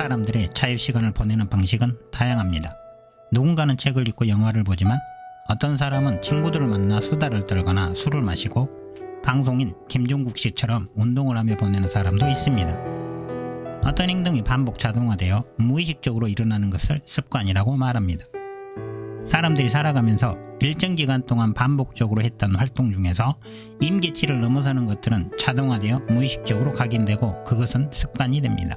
사람들의 자유시간을 보내는 방식은 다양합니다. 누군가는 책을 읽고 영화를 보지만 어떤 사람은 친구들을 만나 수다를 떨거나 술을 마시고 방송인 김종국 씨처럼 운동을 하며 보내는 사람도 있습니다. 어떤 행동이 반복 자동화되어 무의식적으로 일어나는 것을 습관이라고 말합니다. 사람들이 살아가면서 일정 기간 동안 반복적으로 했던 활동 중에서 임계치를 넘어서는 것들은 자동화되어 무의식적으로 각인되고 그것은 습관이 됩니다.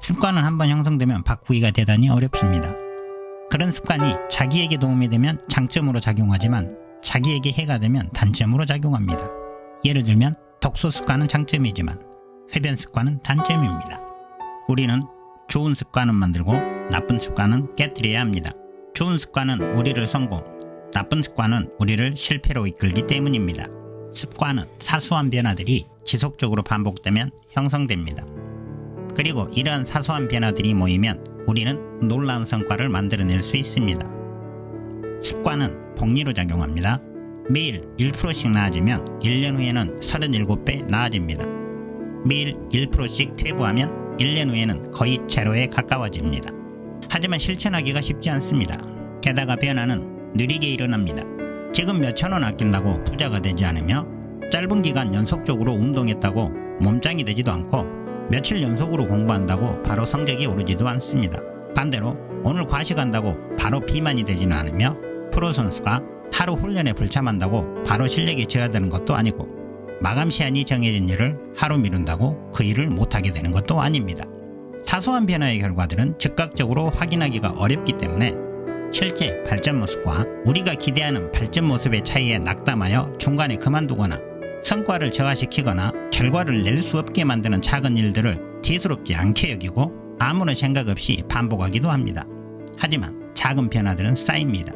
습관은 한번 형성되면 바꾸기가 대단히 어렵습니다. 그런 습관이 자기에게 도움이 되면 장점으로 작용하지만 자기에게 해가 되면 단점으로 작용합니다. 예를 들면 독서 습관은 장점이지만 흡연 습관은 단점입니다. 우리는 좋은 습관은 만들고 나쁜 습관은 깨뜨려야 합니다. 좋은 습관은 우리를 성공, 나쁜 습관은 우리를 실패로 이끌기 때문입니다. 습관은 사소한 변화들이 지속적으로 반복되면 형성됩니다. 그리고 이러한 사소한 변화들이 모이면 우리는 놀라운 성과를 만들어낼 수 있습니다. 습관은 복리로 작용합니다. 매일 1%씩 나아지면 1년 후에는 37배 나아집니다. 매일 1%씩 퇴보하면 1년 후에는 거의 제로에 가까워집니다. 하지만 실천하기가 쉽지 않습니다. 게다가 변화는 느리게 일어납니다. 지금 몇천 원 아낀다고 부자가 되지 않으며 짧은 기간 연속적으로 운동했다고 몸짱이 되지도 않고 며칠 연속으로 공부한다고 바로 성적이 오르지도 않습니다. 반대로 오늘 과식한다고 바로 비만이 되지는 않으며 프로선수가 하루 훈련에 불참한다고 바로 실력이 저하되는 것도 아니고 마감 시한이 정해진 일을 하루 미룬다고 그 일을 못하게 되는 것도 아닙니다. 사소한 변화의 결과들은 즉각적으로 확인하기가 어렵기 때문에 실제 발전 모습과 우리가 기대하는 발전 모습의 차이에 낙담하여 중간에 그만두거나 성과를 저하시키거나 결과를 낼 수 없게 만드는 작은 일들을 대수롭지 않게 여기고 아무런 생각 없이 반복하기도 합니다. 하지만 작은 변화들은 쌓입니다.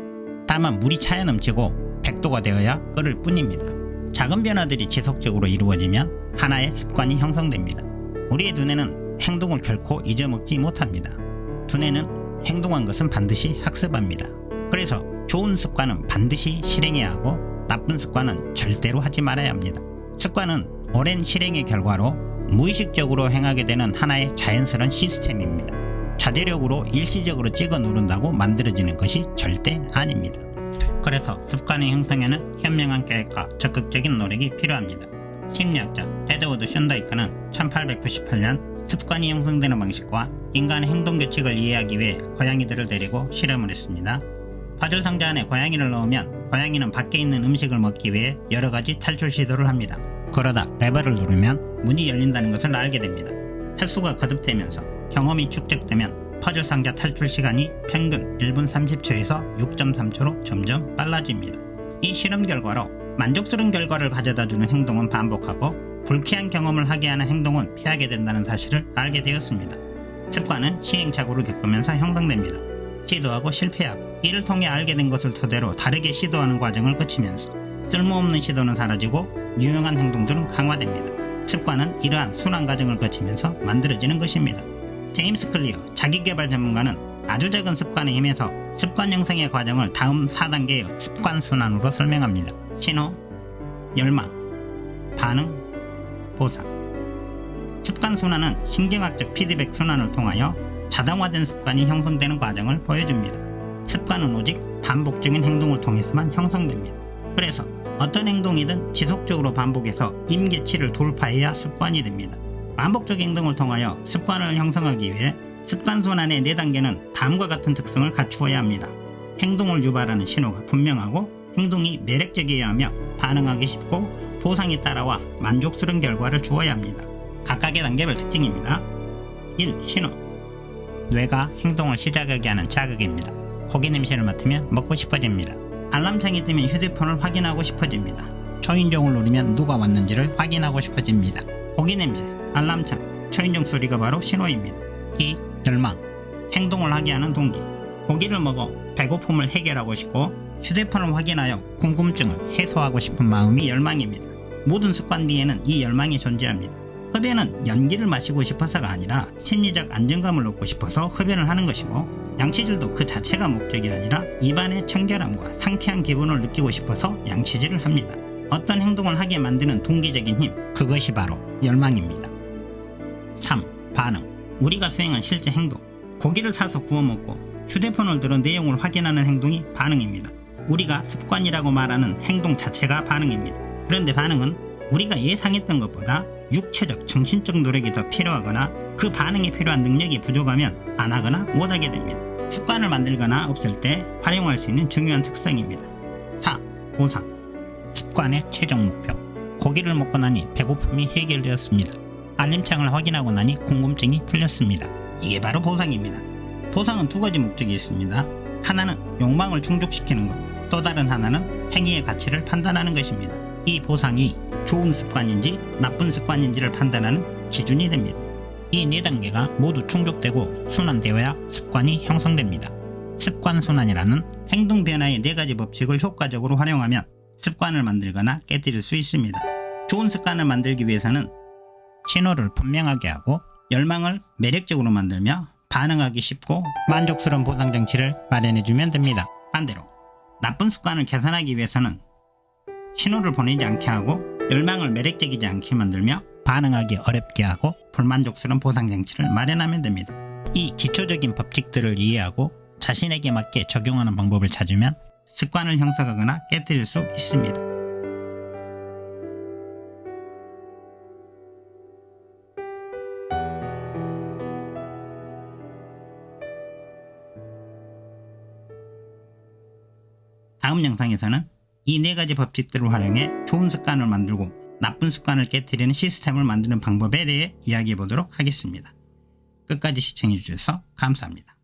다만 물이 차야 넘치고 100도가 되어야 끓을 뿐입니다. 작은 변화들이 지속적으로 이루어지면 하나의 습관이 형성됩니다. 우리의 두뇌는 행동을 결코 잊어먹지 못합니다. 두뇌는 행동한 것은 반드시 학습합니다. 그래서 좋은 습관은 반드시 실행해야 하고 나쁜 습관은 절대로 하지 말아야 합니다. 습관은 오랜 실행의 결과로 무의식적으로 행하게 되는 하나의 자연스러운 시스템입니다. 자제력으로 일시적으로 찍어 누른다고 만들어지는 것이 절대 아닙니다. 그래서 습관의 형성에는 현명한 계획과 적극적인 노력이 필요합니다. 심리학자 에드워드 션다이크는 1898년 습관이 형성되는 방식과 인간의 행동 규칙을 이해하기 위해 고양이들을 데리고 실험을 했습니다. 파즐 상자 안에 고양이를 넣으면 고양이는 밖에 있는 음식을 먹기 위해 여러가지 탈출 시도를 합니다. 그러다 레버를 누르면 문이 열린다는 것을 알게 됩니다. 횟수가 거듭되면서 경험이 축적되면 퍼즐 상자 탈출 시간이 평균 1분 30초에서 6.3초로 점점 빨라집니다. 이 실험 결과로 만족스러운 결과를 가져다주는 행동은 반복하고 불쾌한 경험을 하게 하는 행동은 피하게 된다는 사실을 알게 되었습니다. 습관은 시행착오를 겪으면서 형성됩니다. 시도하고 실패하고 이를 통해 알게 된 것을 토대로 다르게 시도하는 과정을 거치면서 쓸모없는 시도는 사라지고 유용한 행동들은 강화됩니다. 습관은 이러한 순환 과정을 거치면서 만들어지는 것입니다. 제임스 클리어 자기개발 전문가는 아주 작은 습관의 힘에서 습관 형성의 과정을 다음 4단계의 습관 순환으로 설명합니다. 신호, 열망, 반응, 보상. 습관 순환은 신경학적 피드백 순환을 통하여 자동화된 습관이 형성되는 과정을 보여줍니다. 습관은 오직 반복적인 행동을 통해서만 형성됩니다. 그래서 어떤 행동이든 지속적으로 반복해서 임계치를 돌파해야 습관이 됩니다. 반복적 행동을 통하여 습관을 형성하기 위해 습관 순환의 4단계는 다음과 같은 특성을 갖추어야 합니다. 행동을 유발하는 신호가 분명하고 행동이 매력적이어야 하며 반응하기 쉽고 보상이 따라와 만족스러운 결과를 주어야 합니다. 각각의 단계별 특징입니다. 1. 신호. 뇌가 행동을 시작하게 하는 자극입니다. 고기 냄새를 맡으면 먹고 싶어집니다. 알람창이 뜨면 휴대폰을 확인하고 싶어집니다. 초인종을 누르면 누가 왔는지를 확인하고 싶어집니다. 고기 냄새, 알람창, 초인종 소리가 바로 신호입니다. 2. 열망. 행동을 하게 하는 동기. 고기를 먹어 배고픔을 해결하고 싶고 휴대폰을 확인하여 궁금증을 해소하고 싶은 마음이 열망입니다. 모든 습관 뒤에는 이 열망이 존재합니다. 흡연은 연기를 마시고 싶어서가 아니라 심리적 안정감을 얻고 싶어서 흡연을 하는 것이고 양치질도 그 자체가 목적이 아니라 입안의 청결함과 상쾌한 기분을 느끼고 싶어서 양치질을 합니다. 어떤 행동을 하게 만드는 동기적인 힘, 그것이 바로 열망입니다. 3. 반응. 우리가 수행한 실제 행동, 고기를 사서 구워 먹고 휴대폰을 들어 내용을 확인하는 행동이 반응입니다. 우리가 습관이라고 말하는 행동 자체가 반응입니다. 그런데 반응은 우리가 예상했던 것보다 육체적, 정신적 노력이 더 필요하거나 그 반응에 필요한 능력이 부족하면 안 하거나 못하게 됩니다. 습관을 만들거나 없앨 때 활용할 수 있는 중요한 특성입니다. 4. 보상. 습관의 최종 목표. 고기를 먹고 나니 배고픔이 해결되었습니다. 알림창을 확인하고 나니 궁금증이 풀렸습니다. 이게 바로 보상입니다. 보상은 두 가지 목적이 있습니다. 하나는 욕망을 충족시키는 것, 또 다른 하나는 행위의 가치를 판단하는 것입니다. 이 보상이 좋은 습관인지 나쁜 습관인지를 판단하는 기준이 됩니다. 이 네 단계가 모두 충족되고 순환되어야 습관이 형성됩니다. 습관 순환이라는 행동 변화의 네 가지 법칙을 효과적으로 활용하면 습관을 만들거나 깨뜨릴 수 있습니다. 좋은 습관을 만들기 위해서는 신호를 분명하게 하고 열망을 매력적으로 만들며 반응하기 쉽고 만족스러운 보상 장치를 마련해주면 됩니다. 반대로 나쁜 습관을 개선하기 위해서는 신호를 보내지 않게 하고 열망을 매력적이지 않게 만들며 반응하기 어렵게 하고 불만족스러운 보상 장치를 마련하면 됩니다. 이 기초적인 법칙들을 이해하고 자신에게 맞게 적용하는 방법을 찾으면 습관을 형성하거나 깨뜨릴 수 있습니다. 다음 영상에서는 이 네 가지 법칙들을 활용해 좋은 습관을 만들고 나쁜 습관을 깨뜨리는 시스템을 만드는 방법에 대해 이야기해 보도록 하겠습니다. 끝까지 시청해 주셔서 감사합니다.